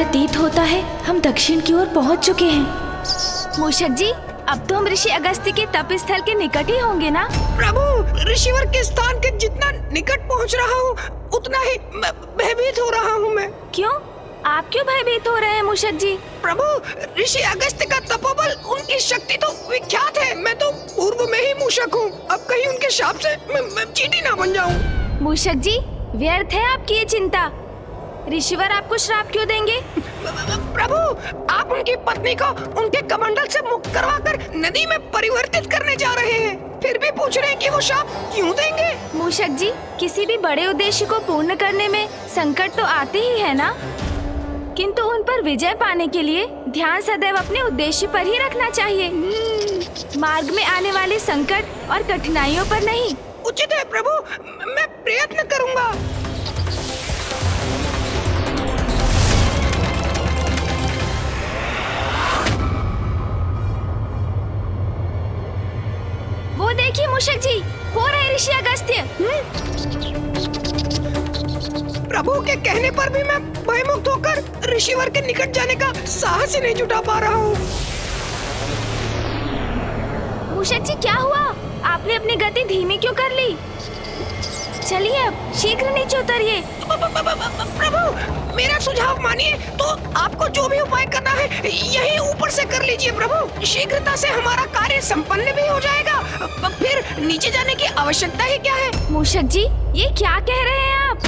प्रतीत होता है हम दक्षिण की ओर पहुंच चुके हैं। मूषक जी, अब तो हम ऋषि अगस्त्य के तप स्थल के निकट ही होंगे ना? प्रभु, ऋषिवर के स्थान के जितना निकट पहुंच रहा हूँ उतना ही भयभीत हो रहा हूँ मैं। क्यों? आप क्यों भयभीत हो रहे हैं मूषक जी? प्रभु, ऋषि अगस्त्य का तपोबल, उनकी शक्ति तो विख्यात है। मैं तो पूर्व में ही मूषक हूँ, अब कहीं उनके शाप से मैं चींटी ना बन जाऊँ। मूषक जी, व्यर्थ है आपकी ये चिंता। ऋषिवर आपको श्राप क्यों देंगे? प्रभु, आप उनकी पत्नी को उनके कमंडल से मुक्त करवाकर नदी में परिवर्तित करने जा रहे हैं, फिर भी पूछ रहे हैं कि वो शाप क्यों देंगे? मूषक जी, किसी भी बड़े उद्देश्य को पूर्ण करने में संकट तो आते ही है ना, किंतु उन पर विजय पाने के लिए ध्यान सदैव अपने उद्देश्य पर ही रखना चाहिए, मार्ग में आने वाले संकट और कठिनाइयों पर नहीं। उचित है प्रभु, मैं प्रयत्न करूंगा। वो देखिए मूषक जी, वो रहे ऋषि अगस्त्य। प्रभु के कहने पर भी मैं भयमुक्त होकर ऋषिवर के निकट जाने का साहस ही नहीं जुटा पा रहा हूँ। मूषक जी, क्या हुआ? आपने अपनी गति धीमी क्यों कर ली? चलिए अब शीघ्र नीचे उतरिए। प्रभु, मेरा सुझाव मानिए तो आपको जो भी उपाय करना है यही ऊपर से कर लीजिए प्रभु। शीघ्रता से हमारा कार्य संपन्न भी हो जाएगा, फिर नीचे जाने की आवश्यकता ही क्या है। मूषक जी, ये क्या कह रहे हैं आप?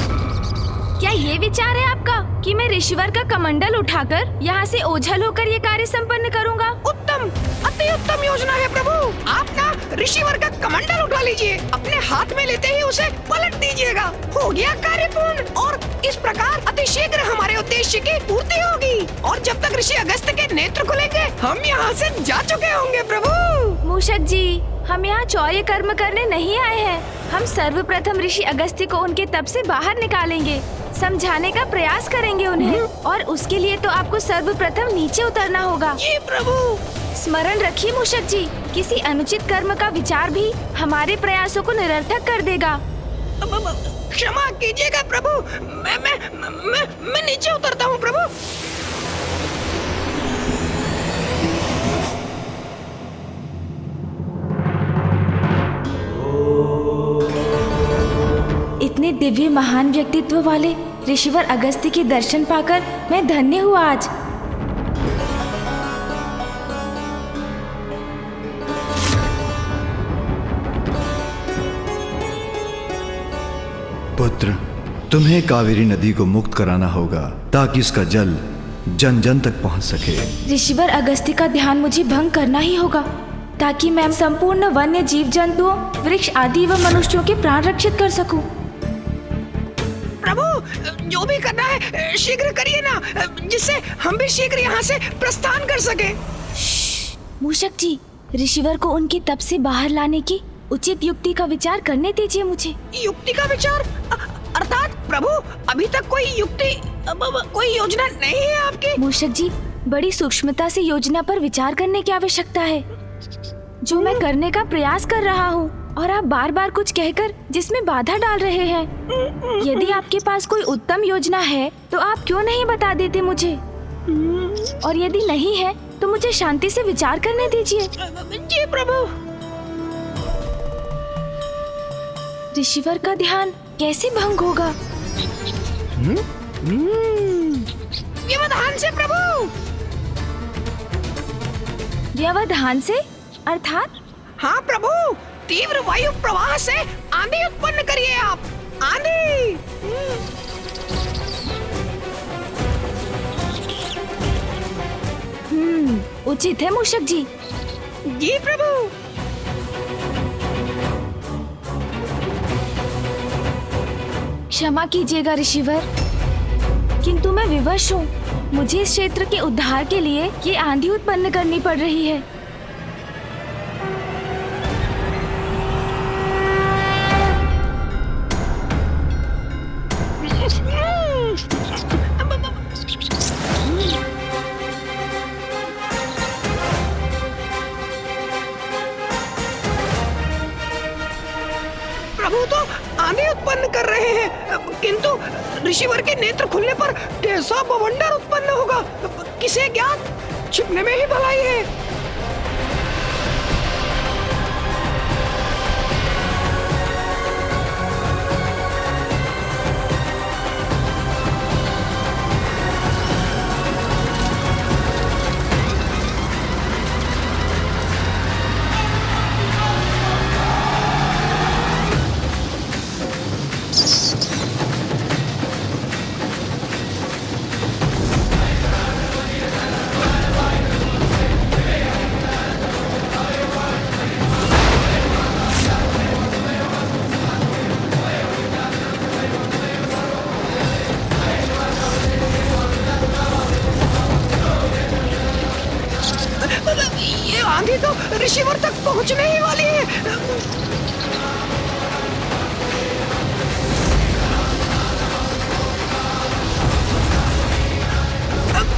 क्या ये विचार है आपका कि मैं ऋषिवर का कमंडल उठाकर यहाँ से ओझल होकर ये कार्य संपन्न करूँगा? उत्तम, अति उत्तम योजना है प्रभु। आप ना ऋषिवर का कमंडल उठा लीजिए, अपने हाथ में लेते ही उसे पलट दीजिएगा। हो गया कार्य पूर्ण, और इस प्रकार अति शीघ्र हमारे उद्देश्य की पूर्ति होगी, और जब तक ऋषि अगस्त्य के नेत्र खुलेंगे हम यहाँ से जा चुके होंगे प्रभु। मूषक जी, हम यहाँ चौर्य कर्म करने नहीं आए हैं। हम सर्वप्रथम ऋषि अगस्त्य को उनके तप से बाहर निकालेंगे, समझाने का प्रयास करेंगे उन्हें, और उसके लिए तो आपको सर्वप्रथम नीचे उतरना होगा। जी प्रभु। स्मरण रखिए मूषक जी, किसी अनुचित कर्म का विचार भी हमारे प्रयासों को निरर्थक कर देगा। क्षमा कीजिएगा प्रभु, मैं नीचे उतरता हूँ प्रभु। इतने दिव्य महान व्यक्तित्व वाले ऋषिवर अगस्त्य के दर्शन पाकर मैं धन्य हुआ आज। पुत्र, तुम्हें कावेरी नदी को मुक्त कराना होगा ताकि इसका जल जन जन तक पहुंच सके। ऋषिवर अगस्त्य का ध्यान मुझे भंग करना ही होगा ताकि मैं संपूर्ण वन्य जीव जंतुओं, वृक्ष आदि व मनुष्यों के प्राण रक्षित कर सकूं। प्रभु, जो भी करना है शीघ्र करिए ना, जिससे हम भी शीघ्र यहाँ से प्रस्थान कर सके। मूषक जी, ऋषिवर को उनके तप से बाहर लाने की उचित युक्ति का विचार करने दीजिए मुझे। युक्ति का विचार? अर्थात प्रभु, अभी तक कोई युक्ति, कोई योजना नहीं है आपकी? मूषक जी, बड़ी सूक्ष्मता से योजना पर विचार करने की आवश्यकता है, जो मैं करने का प्रयास कर रहा हूँ, और आप बार बार कुछ कहकर जिसमें बाधा डाल रहे हैं। यदि आपके पास कोई उत्तम योजना है तो आप क्यों नहीं बता देते मुझे, और यदि नहीं है तो मुझे शांति से विचार करने दीजिए। जी प्रभु। ऋषिवर का ध्यान कैसे भंग होगा? व्यवधान से प्रभु। व्यवधान से अर्थात? हाँ प्रभु, तीव्र वायु प्रवाह से आंधी उत्पन्न करिए आप। आंधी। उचित है मूषक जी। जी प्रभु। क्षमा कीजिएगा ऋषिवर, किंतु मैं विवश हूँ। मुझे इस क्षेत्र के उद्धार के लिए ये आंधी उत्पन्न करनी पड़ रही है। प्रभु तो आंधी उत्पन्न कर रहे हैं, किंतु ऋषिवर के नेत्र खुलने पर कैसा बवंडर उत्पन्न होगा, किसे ज्ञात। छिपने में ही भलाई है। ये आंधी तो ऋषिवर तक पहुंचने ही वाली है।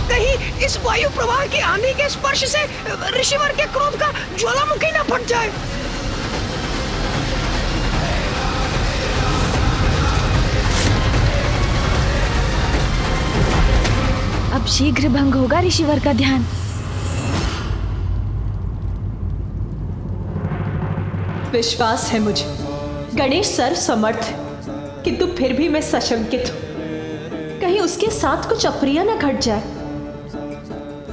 कहीं इस वायु प्रवाह की आंधी के स्पर्श से ऋषिवर के क्रोध का ज्वालामुखी न फट जाए। अब शीघ्र भंग होगा ऋषिवर का ध्यान। विश्वास है मुझे, गणेश सर्व समर्थ है, किंतु फिर भी मैं सशंकित हूँ। कहीं उसके साथ कुछ अप्रिय न घट जाए।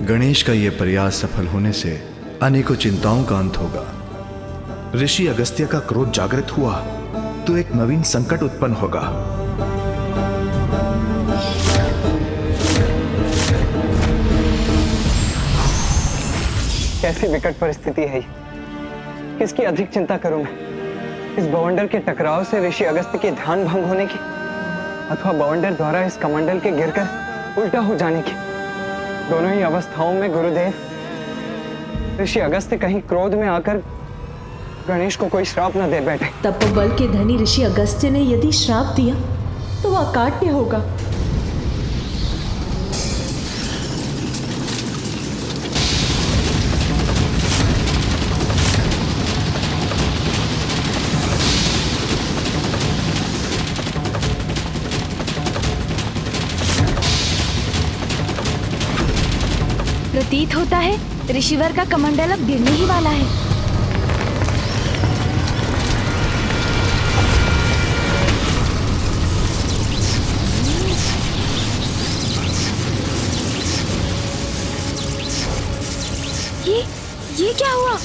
गणेश का यह प्रयास सफल होने से अनेकों चिंताओं का अंत होगा। ऋषि अगस्त्य का क्रोध जागृत हुआ तो एक नवीन संकट उत्पन्न होगा। कैसी विकट परिस्थिति है ये। किसकी अधिक चिंता करूं मैं, इस बवंडर के टकराव से ऋषि अगस्त्य के ध्यान भंग होने की, अथवा बवंडर द्वारा इस कमंडल के गिरकर उल्टा हो जाने की। दोनों ही अवस्थाओं में गुरुदेव ऋषि अगस्त्य कहीं क्रोध में आकर गणेश को कोई श्राप न दे बैठे। तपोबल के धनी ऋषि अगस्त्य ने यदि श्राप दिया तो वह अकाट्य होगा। प्रतीत होता है ऋषिवर का कमंडल अब गिरने ही वाला है। ये क्या हुआ?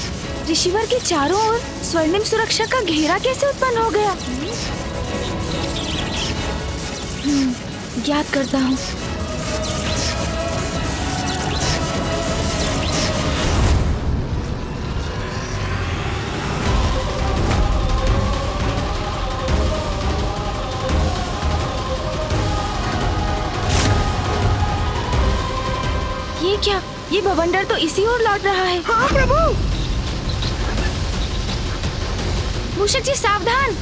ऋषिवर के चारों ओर स्वर्णिम सुरक्षा का घेरा कैसे उत्पन्न हो गया? ज्ञात करता हूँ। ये क्या? ये बवंडर तो इसी ओर लौट रहा है। हाँ प्रभु। मूषक जी सावधान।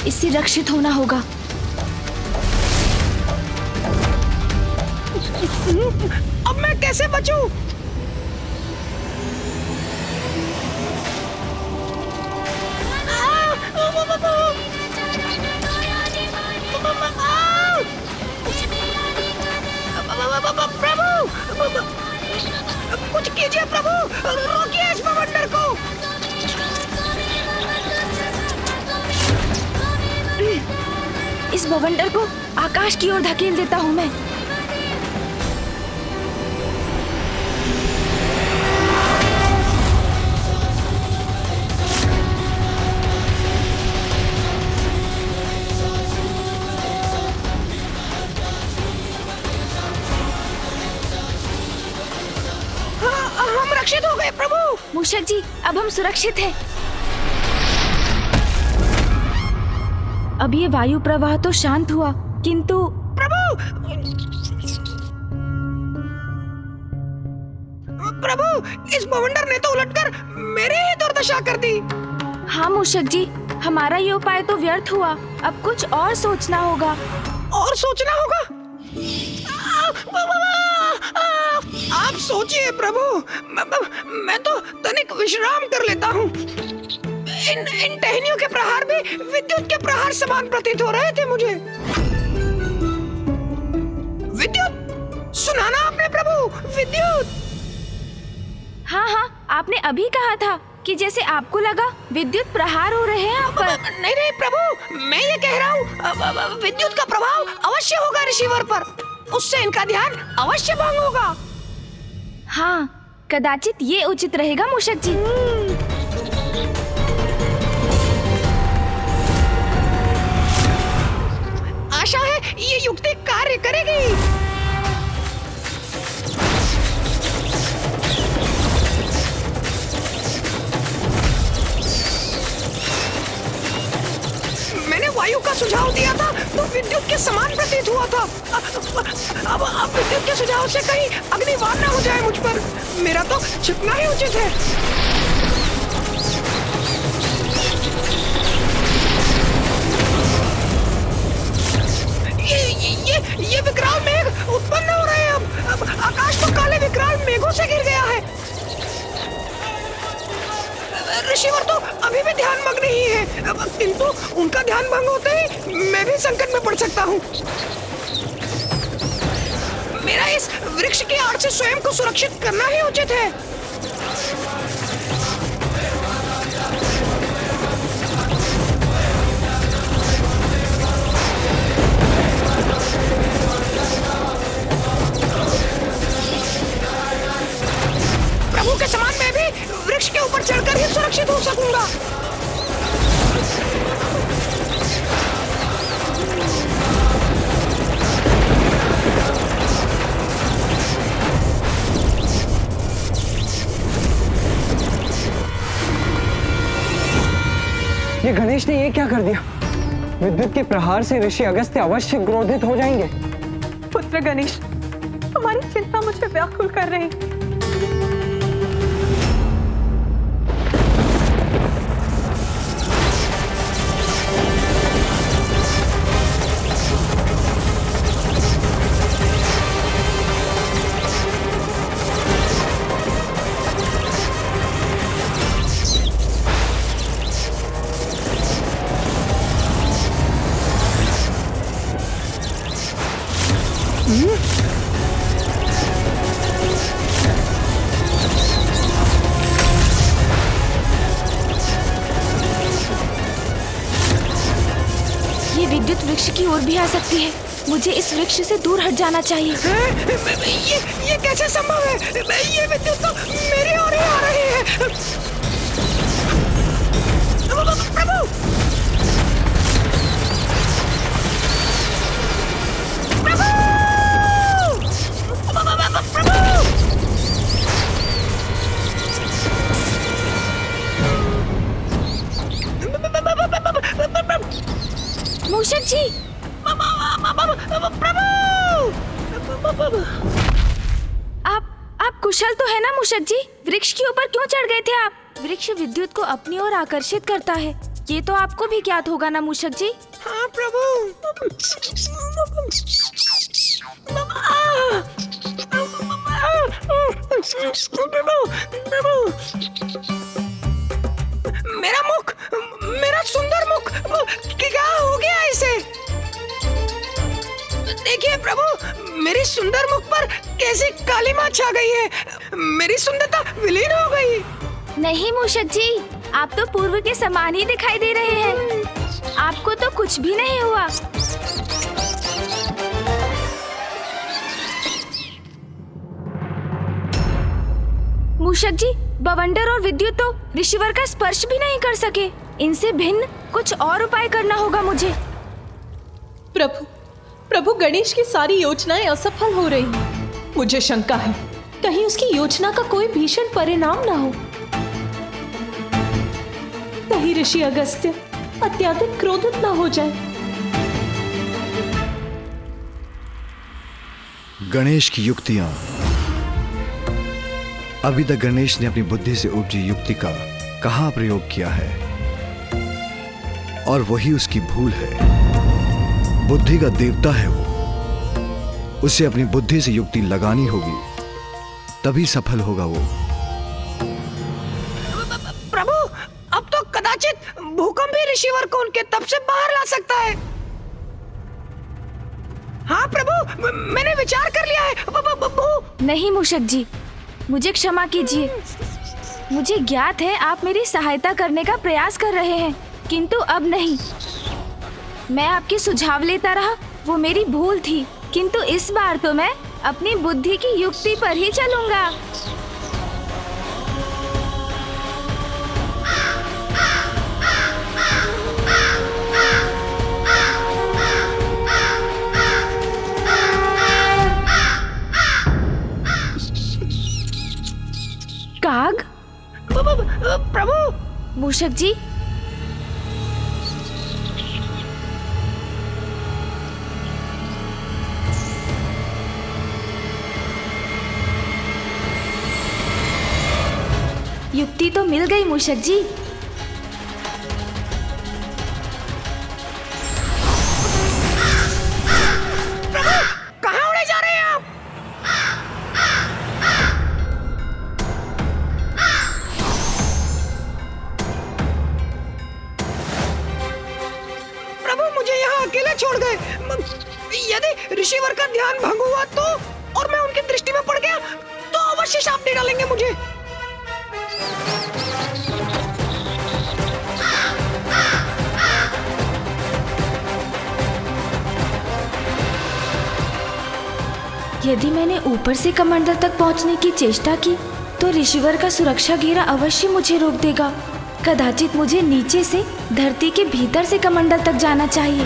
इससे रक्षित होना होगा। अब मैं कैसे बचूं? प्रभु, कुछ कीजिए प्रभु, रोकिए इस बवंडर को। इस बवंडर को आकाश की ओर धकेल देता हूँ मैं। हम रक्षित हो गए प्रभु। मूषक जी, अब हम सुरक्षित हैं। अब ये वायु प्रवाह तो शांत हुआ, किंतु प्रभु, इस बवंडर ने तो उलटकर मेरी ही दुर्दशा कर दी। हाँ मूषक जी, हमारा ये उपाय तो व्यर्थ हुआ। अब कुछ और सोचना होगा। और सोचना होगा? सोचिए प्रभु, मैं तो तनिक विश्राम कर लेता हूँ। इन टहनियों के प्रहार भी विद्युत के प्रहार समान प्रतीत हो रहे थे मुझे। विद्युत, सुना ना आपने प्रभु, विद्युत। हाँ हाँ, आपने अभी कहा था कि जैसे आपको लगा विद्युत प्रहार हो रहे हैं आप पर। नहीं नहीं प्रभु, मैं ये कह रहा हूँ विद्युत का प्रभाव अवश्य होगा ऋषिवर पर, उससे इनका ध्यान अवश्य भंग होगा। हाँ, कदाचित ये उचित रहेगा मूषक जी। आशा है ये युक्ति कार्य करेगी। मैंने वायु का सुझाव दिया था तो विद्युत के समान प्रतीत हुआ था। अब विद्युत के सुझाव से कहीं अग्निवार ना हो जाए मुझ पर। मेरा तो छिपना ही उचित है। ये विकराल मेघ उत्पन्न हो रहे हैं। अब आकाश तो काले विकराल मेघों से घिर गया है। ऋषिवर तो अभी भी ध्यान मग्न ही है, किंतु उनका ध्यान भंग होते ही मैं भी संकट में पड़ सकता हूँ। मेरा इस वृक्ष की आड़ से स्वयं को सुरक्षित करना ही उचित है। प्रभु के समान मैं भी वृक्ष के ऊपर चढ़कर ही सुरक्षित हो सकूंगा। ये गणेश ने ये क्या कर दिया? विद्युत के प्रहार से ऋषि अगस्त्य अवश्य क्रोधित हो जाएंगे। पुत्र गणेश, हमारी चिंता मुझे व्याकुल कर रही है। ये विद्युत वृक्ष की ओर भी आ सकती है। मुझे इस वृक्ष से दूर हट जाना चाहिए। ये कैसे संभव है? ये विद्युत तो मेरी ओर ही आ रही है। प्रभु, मूषक जी, आप कुशल तो है ना मूषक जी? वृक्ष के ऊपर क्यों चढ़ गए थे आप? वृक्ष विद्युत को अपनी ओर आकर्षित करता है, ये तो आपको भी ज्ञात होगा ना मूषक जी? हाँ प्रभु। मेरा मुख, मेरा सुंदर मुख, क्या हो गया इसे? देखिए प्रभु, मेरी सुंदर मुख पर कैसी कालिमा छा गई है। मेरी सुंदरता विलीन हो गई। नहीं मूषक जी, आप तो पूर्व के समान ही दिखाई दे रहे हैं। आपको तो कुछ भी नहीं हुआ। मूषक जी, बवंडर और विद्युत तो ऋषिवर का स्पर्श भी नहीं कर सके। इनसे भिन्न कुछ और उपाय करना होगा मुझे। प्रभु गणेश की सारी योजनाएं असफल हो रही हैं। मुझे शंका है, कहीं उसकी योजना का कोई भीषण परिणाम ना हो। कहीं ऋषि अगस्त्य अत्यधिक क्रोधित ना हो जाए। गणेश की युक्तियां। अभी तक गणेश ने अपनी बुद्धि से उपजी युक्ति का कहां प्रयोग किया है, और वही उसकी भूल है। बुद्धि का देवता है वो, उसे अपनी बुद्धि से युक्ति लगानी होगी, तभी सफल होगा वो। प्रभु, अब तो कदाचित भूकंप ही ऋषिवर को उनके तप से बाहर ला सकता है। हाँ प्रभु, मैंने विचार कर लिया है। नहीं मूषक जी, मुझे क्षमा कीजिए। मुझे ज्ञात है आप मेरी सहायता करने का प्रयास कर रहे हैं, किंतु अब नहीं। मैं आपके सुझाव लेता रहा, वो मेरी भूल थी, किंतु इस बार तो मैं अपनी बुद्धि की युक्ति पर ही चलूंगा। काग? प्रभु, मूषक जी, युक्ति तो मिल गई मूषक जी। कहाँ उड़े जा रहे हैं आप? प्रभु, मुझे यहाँ अकेले छोड़ गए। यदि ऋषिवर का ध्यान भंग हुआ तो, और मैं उनकी दृष्टि में पड़ गया तो अवश्य शाप दे डालेंगे मुझे। यदि मैंने ऊपर से कमंडल तक पहुंचने की चेष्टा की तो ऋषिवर का सुरक्षा घेरा अवश्य मुझे रोक देगा। कदाचित मुझे नीचे से धरती के भीतर से कमंडल तक जाना चाहिए।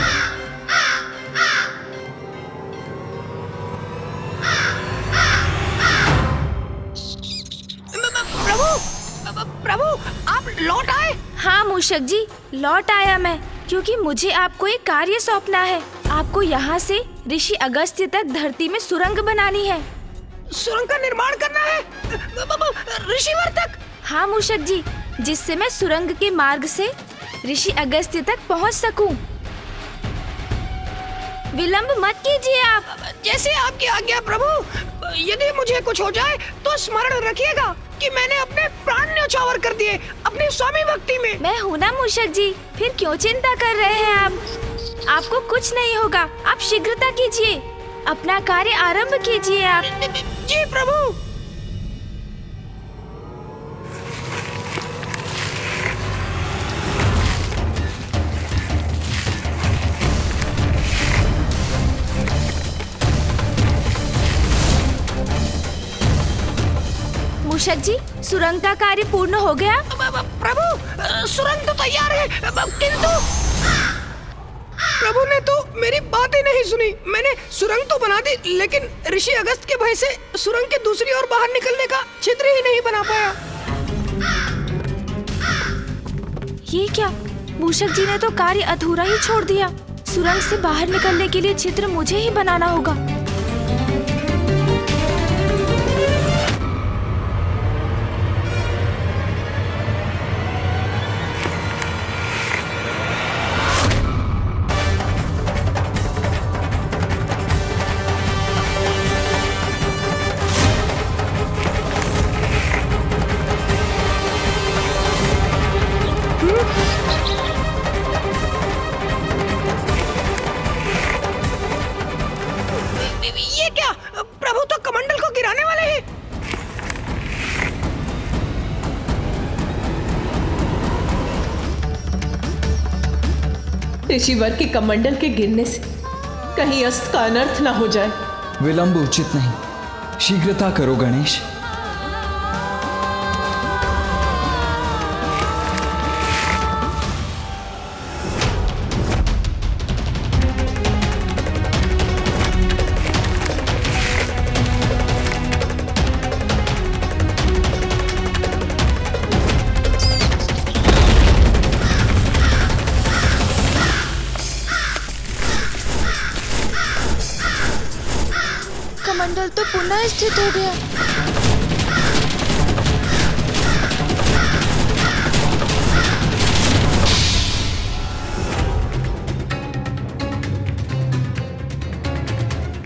प्रभु, आप लौट आए? हाँ मूषक जी, लौट आया मैं, क्योंकि मुझे आपको एक कार्य सौंपना है। आपको यहाँ से ऋषि अगस्त्य तक धरती में सुरंग बनानी है। सुरंग का निर्माण करना है ऋषिवर तक? हाँ मूषक जी, जिससे मैं सुरंग के मार्ग से ऋषि अगस्त्य तक पहुँच सकूं। विलंब मत कीजिए आप। जैसे आपकी आज्ञा प्रभु। यदि मुझे कुछ हो जाए तो स्मरण रखिएगा कि मैंने अपने प्राण न्यौछावर कर दिए अपनी स्वामी भक्ति में। मैं हूँ ना मूषक जी, फिर क्यों चिंता कर रहे हैं आप? आपको कुछ नहीं होगा, आप शीघ्रता कीजिए, अपना कार्य आरंभ कीजिए आप। जी प्रभु। मूषक जी, सुरंग का कार्य पूर्ण हो गया? प्रभु, सुरंग तो तैयार है, किंतु प्रभु ने तो मेरी बात ही नहीं सुनी। मैंने सुरंग तो बना दी, लेकिन ऋषि अगस्त के भय से सुरंग के दूसरी ओर बाहर निकलने का छिद्र ही नहीं बना पाया। ये क्या? मूषक जी ने तो कार्य अधूरा ही छोड़ दिया। सुरंग से बाहर निकलने के लिए छिद्र मुझे ही बनाना होगा। ये क्या? प्रभु तो कमंडल को गिराने वाले हैं। ऋषिवर के कमंडल के गिरने से कहीं अस्त्र का अनर्थ ना हो जाए। विलंब उचित नहीं, शीघ्रता करो गणेश। कमंडल तो पुनः स्थित हो गया।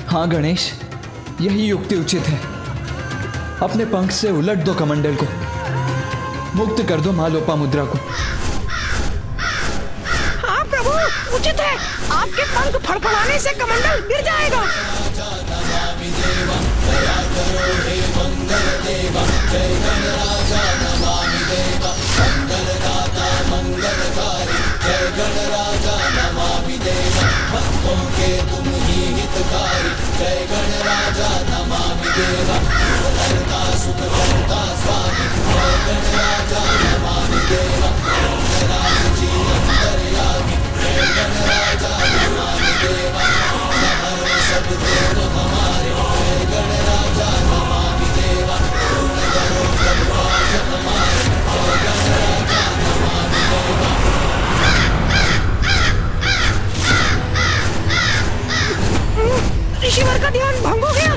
हाँ गणेश, यही युक्ति उचित है। अपने पंख से उलट दो कमंडल को, मुक्त कर दो माँ लोपामुद्रा को। हाँ प्रभु, उचित है। आपके पंख फड़फड़ाने से कमंडल गिर जाएगा। ऋषिवर का ध्यान भंग हो गया।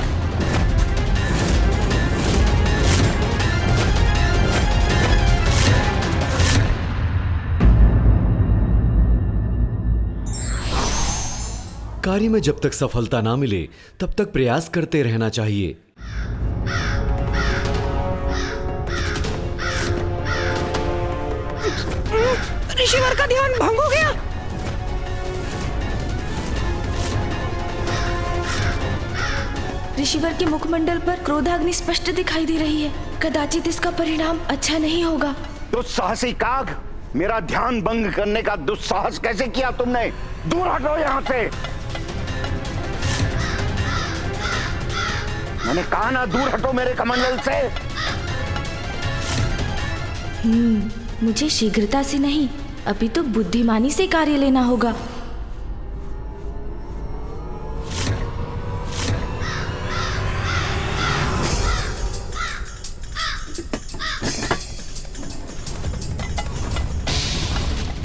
कार्य में जब तक सफलता ना मिले तब तक प्रयास करते रहना चाहिए। ऋषिवर का ध्यान भंग हो गया। ऋषिवर के मुखमंडल पर क्रोधाग्नि स्पष्ट दिखाई दे रही है। कदाचित इसका परिणाम अच्छा नहीं होगा। दुस्साहसी काग, मेरा ध्यान भंग करने का दुस्साहस कैसे किया तुमने? दूर हटो यहाँ से। मैंने कहा ना, दूर हटो मेरे कमंडल से। मुझे शीघ्रता से नहीं, अभी तो बुद्धिमानी से कार्य लेना होगा।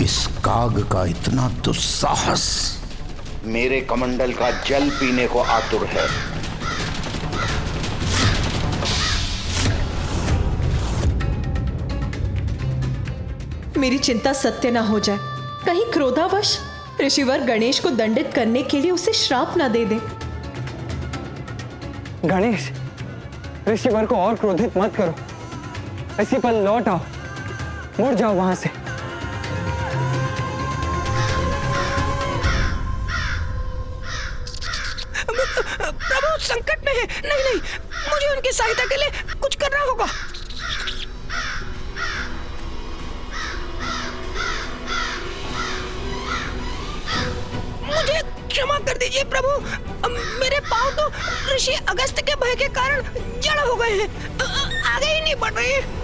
इस काग का इतना दुस्साहस मेरे कमंडल का जल पीने को आतुर है। मेरी चिंता सत्य ना हो जाए। कहीं क्रोधावश ऋषिवर गणेश को दंडित करने के लिए उसे श्राप ना दे दे। गणेश, ऋषिवर को और क्रोधित मत करो। इसी पल लौट आओ, मुड़ जाओ वहां से। प्रभु संकट में है। नहीं नहीं, मुझे उनकी सहायता के लिए कुछ करना होगा। मुझे क्षमा कर दीजिए प्रभु। मेरे पांव तो ऋषि अगस्त के भय के कारण जड़ हो गए हैं, आगे ही नहीं बढ़ रहे हैं।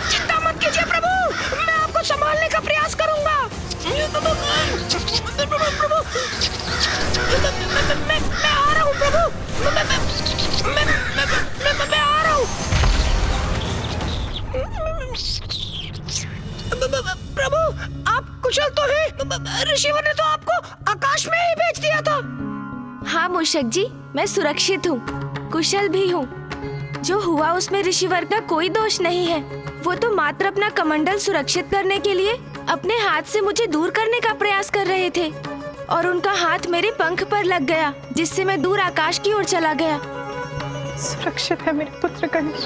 चिंता मत कीजिए प्रभु, मैं आपको संभालने का प्रयास करूंगा। प्रभु, मैं आ रहा हूँ प्रभु, मैं आ रहा हूँ। प्रभु, आप कुशल तो हैं? ऋषिवर ने तो आपको आकाश में ही भेज दिया था। हाँ मूषक जी, मैं सुरक्षित हूँ, कुशल भी हूँ। जो हुआ उसमें ऋषिवर का कोई दोष नहीं है। वो तो मात्र अपना कमंडल सुरक्षित करने के लिए अपने हाथ से मुझे दूर करने का प्रयास कर रहे थे और उनका हाथ मेरे पंख पर लग गया, जिससे मैं दूर आकाश की ओर चला गया। सुरक्षित है मेरे पुत्र गणेश।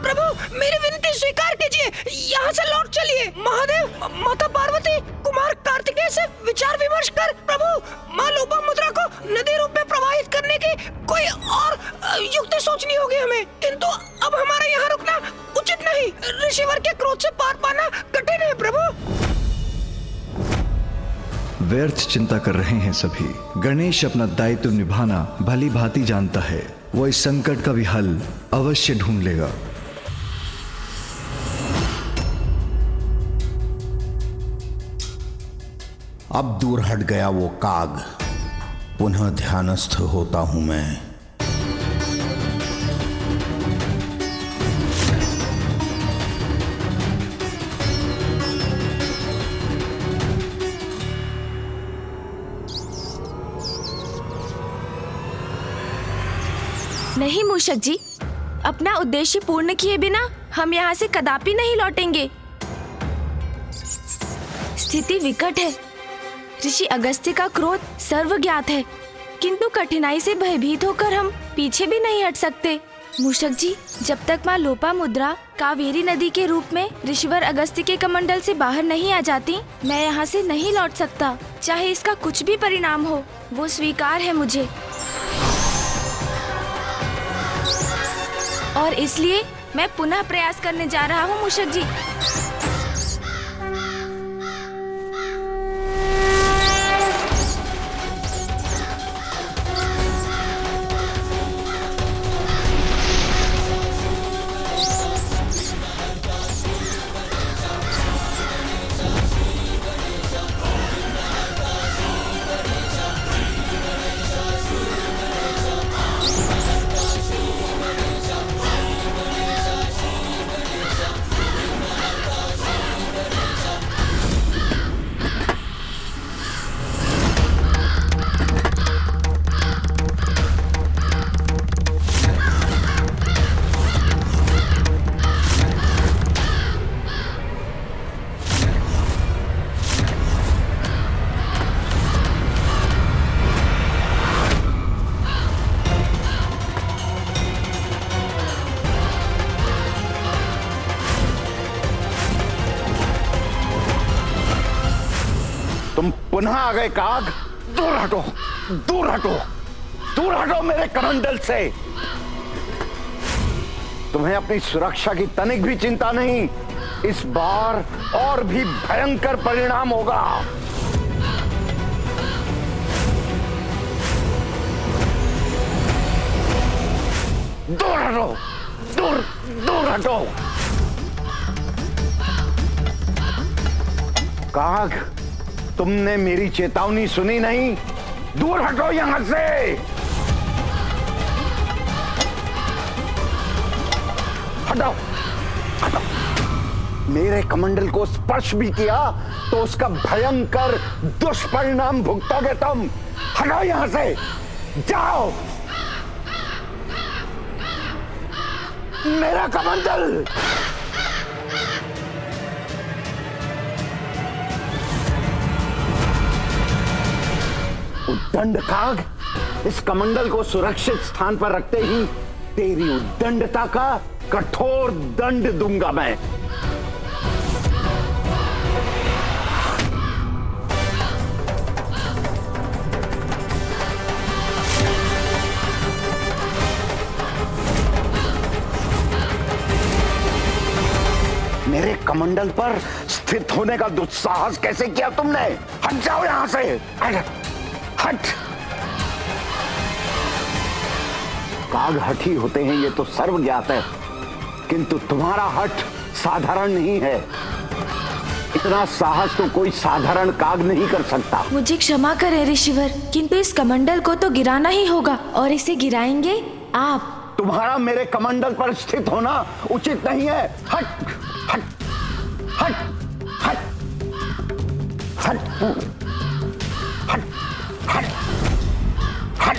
प्रभु, मेरी विनती स्वीकार कीजिए, यहाँ से लौट चलिए। महादेव, माता पार्वती, कुमार कार्तिकेय से विचार विमर्श कर प्रभु माँ लोपामुद्रा को नदी रूप में प्रवाहित करने की कोई और युक्ति सोचनी होगी हमें। किंतु अब हमारा यहाँ रुकना उचित नहीं। ऋषिवर के क्रोध से पार पाना कठिन है प्रभु। व्यर्थ चिंता कर रहे हैं सभी। गणेश अपना दायित्व निभाना भली भांति जानता है। वो इस संकट का भी हल अवश्य ढूंढ लेगा। अब दूर हट गया वो काग, पुनः ध्यानस्थ होता हूं मैं। नहीं मूषक जी, अपना उद्देश्य पूर्ण किए बिना हम यहाँ से कदापि नहीं लौटेंगे। स्थिति विकट है। ऋषि अगस्त्य का क्रोध सर्वज्ञात है, किंतु कठिनाई से भयभीत होकर हम पीछे भी नहीं हट सकते। मूषक जी, जब तक माँ लोपामुद्रा कावेरी नदी के रूप में ऋषिवर अगस्त्य के कमंडल से बाहर नहीं आ जाती, मैं यहाँ से नहीं लौट सकता। चाहे इसका कुछ भी परिणाम हो, वो स्वीकार है मुझे। और इसलिए मैं पुनः प्रयास करने जा रहा हूँ मूषक जी। तुम पुनः आ गए काग। दूर हटो, दूर हटो, दूर हटो मेरे कमंडल से। तुम्हें अपनी सुरक्षा की तनिक भी चिंता नहीं। इस बार और भी भयंकर परिणाम होगा। दूर हटो, दूर दूर हटो। काग, तुमने मेरी चेतावनी सुनी नहीं। दूर हटो यहां से। हटाओ, हटाओ। मेरे कमंडल को स्पर्श भी किया तो उसका भयंकर दुष्परिणाम भुगतोगे तुम। हटाओ यहां से, जाओ। मेरा कमंडल। उद्दंड काग, इस कमंडल को सुरक्षित स्थान पर रखते ही तेरी उद्दंडता का कठोर दंड दूंगा मैं। मेरे कमंडल पर स्थित होने का दुस्साहस कैसे किया तुमने? हट जाओ यहां से, हट। काग हठी होते हैं ये तो सर्वज्ञात है, किंतु तुम्हारा हठ साधारण नहीं है। इतना साहस तो कोई साधारण काग नहीं कर सकता। मुझे क्षमा करें ऋषिवर, किंतु इस कमंडल को तो गिराना ही होगा, और इसे गिराएंगे आप। तुम्हारा मेरे कमंडल पर स्थित होना उचित नहीं है। हट, हट, हट, हट, हट, हट, हट, हट।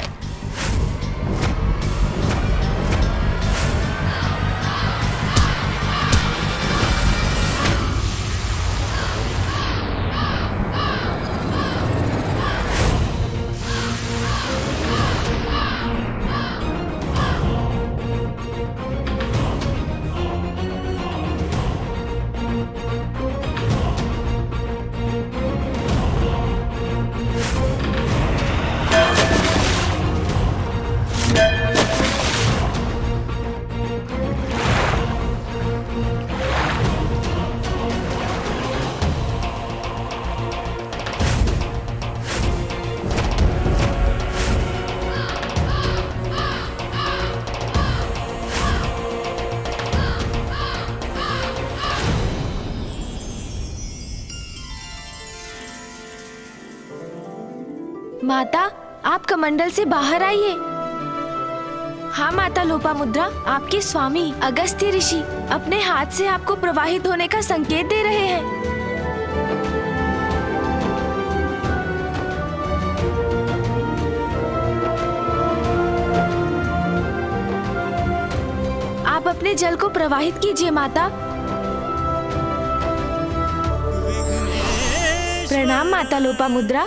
माता, आप कमंडल से बाहर आइए। हाँ माता लोपामुद्रा, आपके स्वामी अगस्त्य ऋषि अपने हाथ से आपको प्रवाहित होने का संकेत दे रहे हैं। आप अपने जल को प्रवाहित कीजिए माता। प्रणाम माता लोपामुद्रा।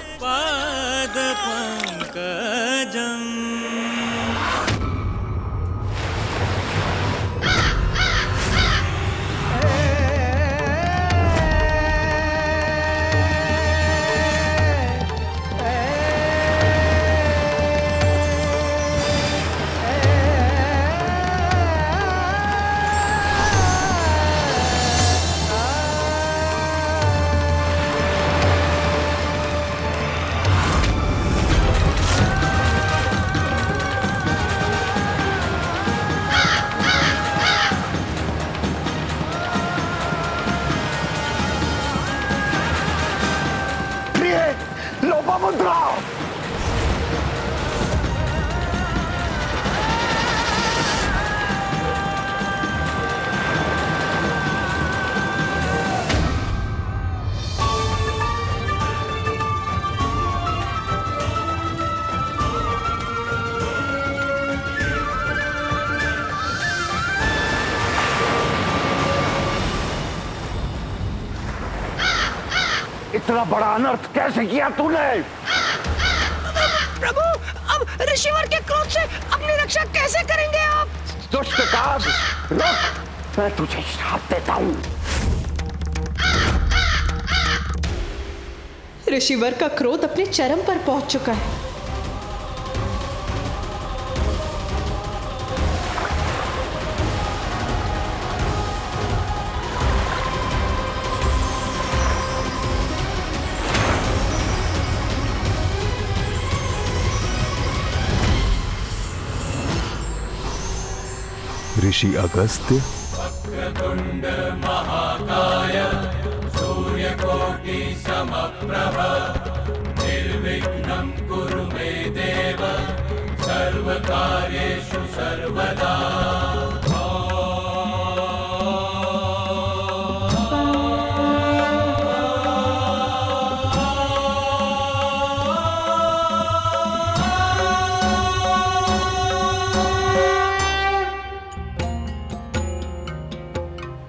लोपामुद्रा, इतना बड़ा अनर्थ कैसे किया तूने? प्रभु, अब ऋषिवर के क्रोध से अपनी रक्षा कैसे करेंगे आप? दुष्ट काज, रुक, मैं तुझे श्राप देता हूं। ऋषिवर का क्रोध अपने चरम पर पहुंच चुका है। ऋषि अगस्त्य, वक्रतुंड महाकाय सूर्यकोटि समप्रभ निर्विघ्नं कुरु मे देव सर्वकार्येषु सर्वदा।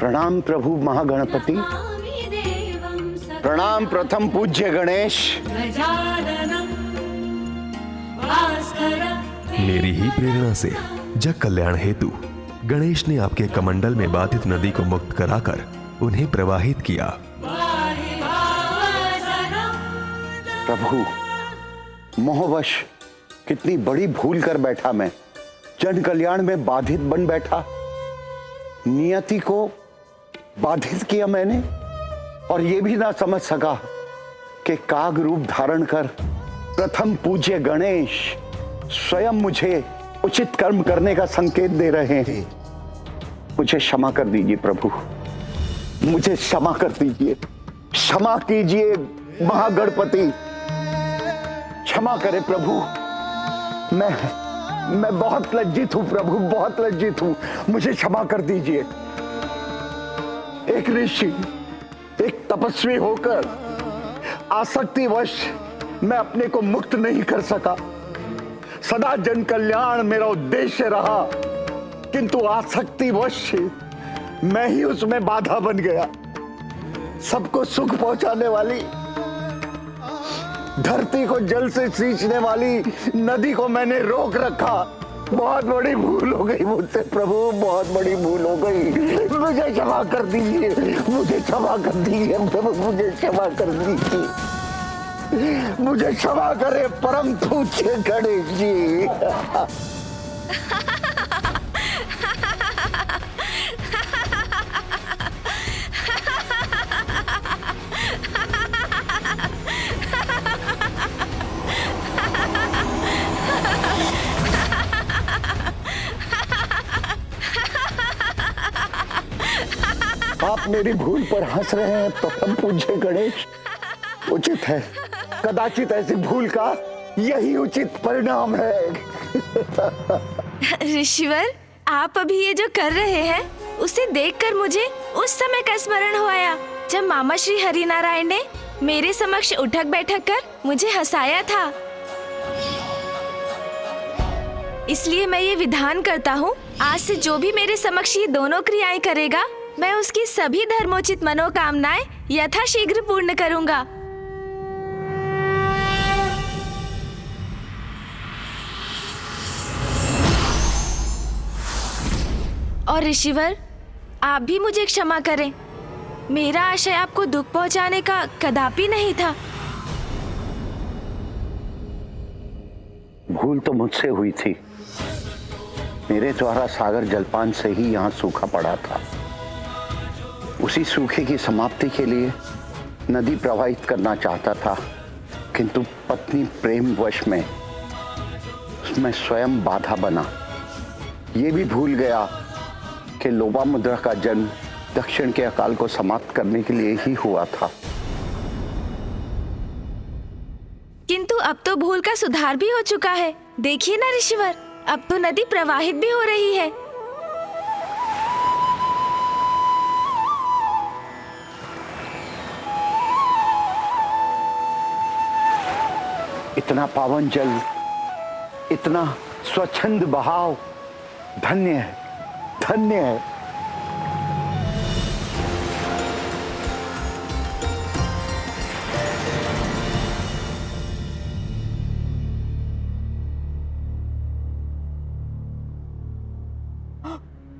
प्रणाम प्रभु महागणपति, प्रणाम प्रथम पूज्य गणेश। मेरी ही प्रेरणा से जग कल्याण हेतु गणेश ने आपके कमंडल में बाधित नदी को मुक्त कराकर उन्हें प्रवाहित किया। प्रभु, मोहवश कितनी बड़ी भूल कर बैठा मैं। जन कल्याण में बाधित बन बैठा, नियति को बाधित किया मैंने, और ये भी ना समझ सका कि काग रूप धारण कर प्रथम पूज्य गणेश स्वयं मुझे उचित कर्म करने का संकेत दे रहे हैं। मुझे क्षमा कर दीजिए प्रभु, मुझे क्षमा कर दीजिए, क्षमा कीजिए महागणपति, क्षमा करें प्रभु। मैं बहुत लज्जित हूं प्रभु, बहुत लज्जित हूं, मुझे क्षमा कर दीजिए। एक ऋषि, एक तपस्वी होकर आसक्तिवश मैं अपने को मुक्त नहीं कर सका। सदा जन कल्याण मेरा उद्देश्य रहा, किंतु आसक्तिवश मैं ही उसमें बाधा बन गया। सबको सुख पहुंचाने वाली, धरती को जल से सींचने वाली नदी को मैंने रोक रखा। बहुत बड़ी भूल हो गई मुझसे प्रभु, बहुत बड़ी भूल हो गई। मुझे क्षमा कर दीजिए, मुझे क्षमा कर दीजिए प्रभु, मुझे क्षमा कर दीजिए, मुझे क्षमा करे परम पूज्य गणेश जी। आप मेरी भूल पर हंस रहे हैं प्रथम पूज्य गणेश। उचित है, कदाचित ऐसी भूल का यही उचित परिणाम है। ऋषिवर, आप अभी ये जो कर रहे हैं उसे देखकर मुझे उस समय का स्मरण हो आया जब मामा श्री हरिनारायण ने मेरे समक्ष उठक बैठक कर मुझे हंसाया था। इसलिए मैं ये विधान करता हूँ, आज से जो भी मेरे समक्ष ये दोनों क्रियाएं करेगा, मैं उसकी सभी धर्मोचित मनोकामनाएं यथाशीघ्र पूर्ण करूँगा। और ऋषिवर, आप भी मुझे क्षमा करें। मेरा आशय आपको दुख पहुंचाने का कदापि नहीं था। भूल तो मुझसे हुई थी। मेरे द्वारा सागर जलपान से ही यहाँ सूखा पड़ा था। उसी सूखे की समाप्ति के लिए नदी प्रवाहित करना चाहता था, किंतु पत्नी प्रेमवश में उसमें स्वयं बाधा बना। ये भी भूल गया कि लोपामुद्रा का जन्म दक्षिण के अकाल को समाप्त करने के लिए ही हुआ था। किंतु अब तो भूल का सुधार भी हो चुका है। देखिए ना ऋषिवर, अब तो नदी प्रवाहित भी हो रही है। इतना पावन जल, इतना स्वच्छंद बहाव, धन्य है, धन्य है।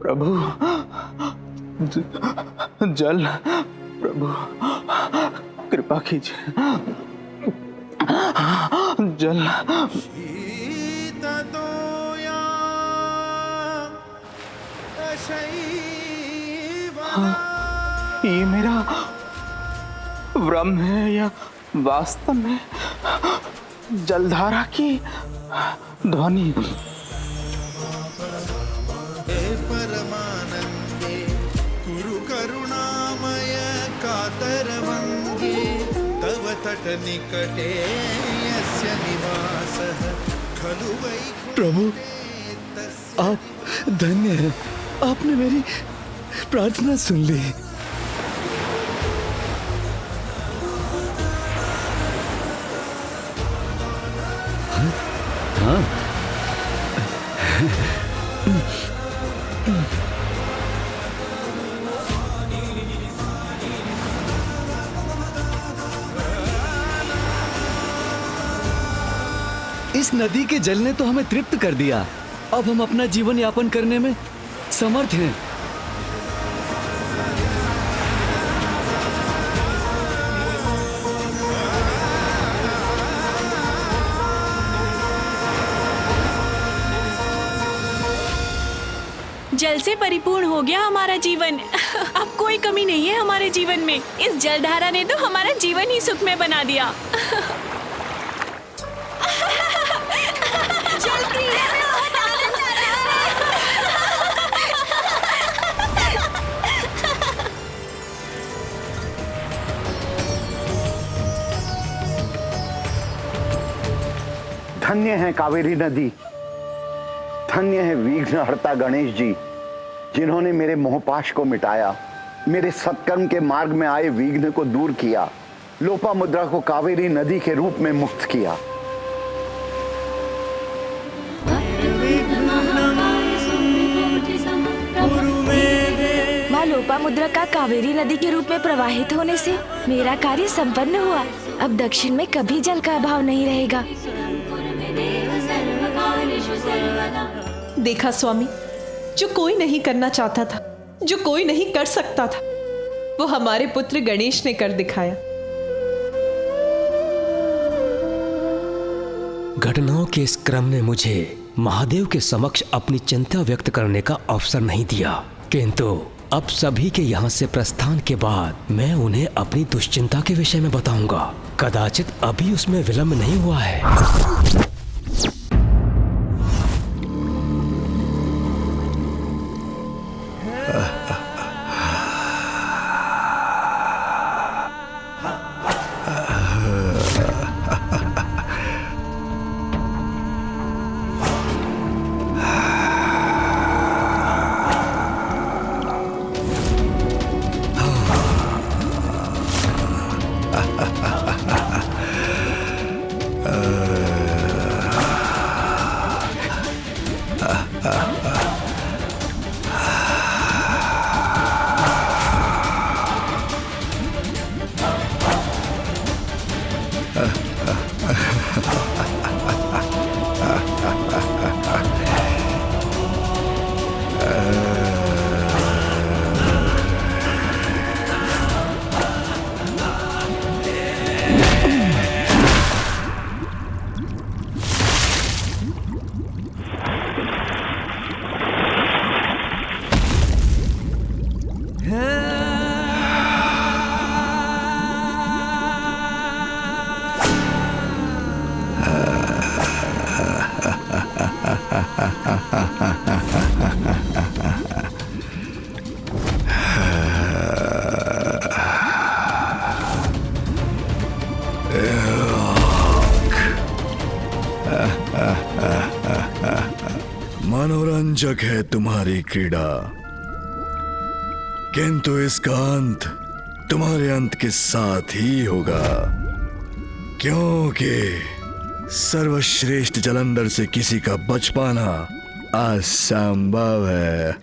प्रभु, जल, प्रभु कृपा कीजिए, जल। ये मेरा भ्रम है या वास्तव में जलधारा की ध्वनि? परमानंदे कुरु करुणामय कातरवंगे तव तट निकटे यस्य निवासः खलु वैकुंठे। प्रभु, आप धन्य हैं। आपने मेरी प्रार्थना सुन ली। हाँ, इस नदी के जल ने तो हमें तृप्त कर दिया। अब हम अपना जीवन यापन करने में समर्थ हैं। जल से परिपूर्ण हो गया हमारा जीवन। अब कोई कमी नहीं है हमारे जीवन में। इस जलधारा ने तो हमारा जीवन ही सुखमय बना दिया। जल क्रीड़ा में बहुत आनंद आ रहा है। धन्य है कावेरी नदी, धन्य है विघ्नहर्ता गणेश जी, जिन्होंने मेरे मोहपाश को मिटाया, मेरे सत्कर्म के मार्ग में आए विघ्न को दूर किया, लोपामुद्रा को कावेरी नदी के रूप में मुक्त किया। माँ लोपामुद्रा का कावेरी नदी के रूप में प्रवाहित होने से मेरा कार्य संपन्न हुआ। अब दक्षिण में कभी जल का अभाव नहीं रहेगा। देखा स्वामी, जो कोई नहीं करना चाहता था, जो कोई नहीं कर सकता था, वो हमारे पुत्र गणेश ने कर दिखाया। घटनाओं के इस क्रम ने मुझे महादेव के समक्ष अपनी चिंता व्यक्त करने का अवसर नहीं दिया, किंतु अब सभी के यहाँ से प्रस्थान के बाद मैं उन्हें अपनी दुश्चिंता के विषय में बताऊंगा। कदाचित अभी उसमें विलंब नहीं हुआ है। रोमांचक है तुम्हारी क्रीड़ा, किंतु इसका अंत तुम्हारे अंत के साथ ही होगा, क्योंकि सर्वश्रेष्ठ जलंधर से किसी का बच पाना असंभव है।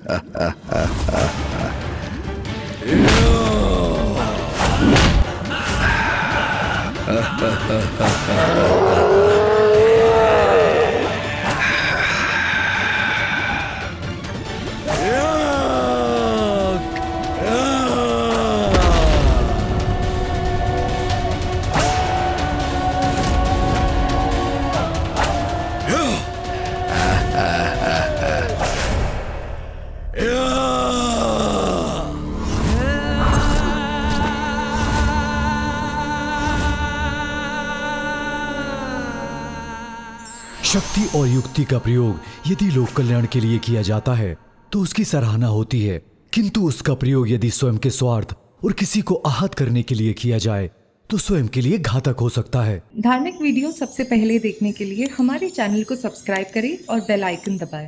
शक्ति और युक्ति का प्रयोग यदि लोक कल्याण के लिए किया जाता है तो उसकी सराहना होती है, किंतु उसका प्रयोग यदि स्वयं के स्वार्थ और किसी को आहत करने के लिए किया जाए तो स्वयं के लिए घातक हो सकता है। धार्मिक वीडियो सबसे पहले देखने के लिए हमारे चैनल को सब्सक्राइब करें और बेल आइकन दबाएं।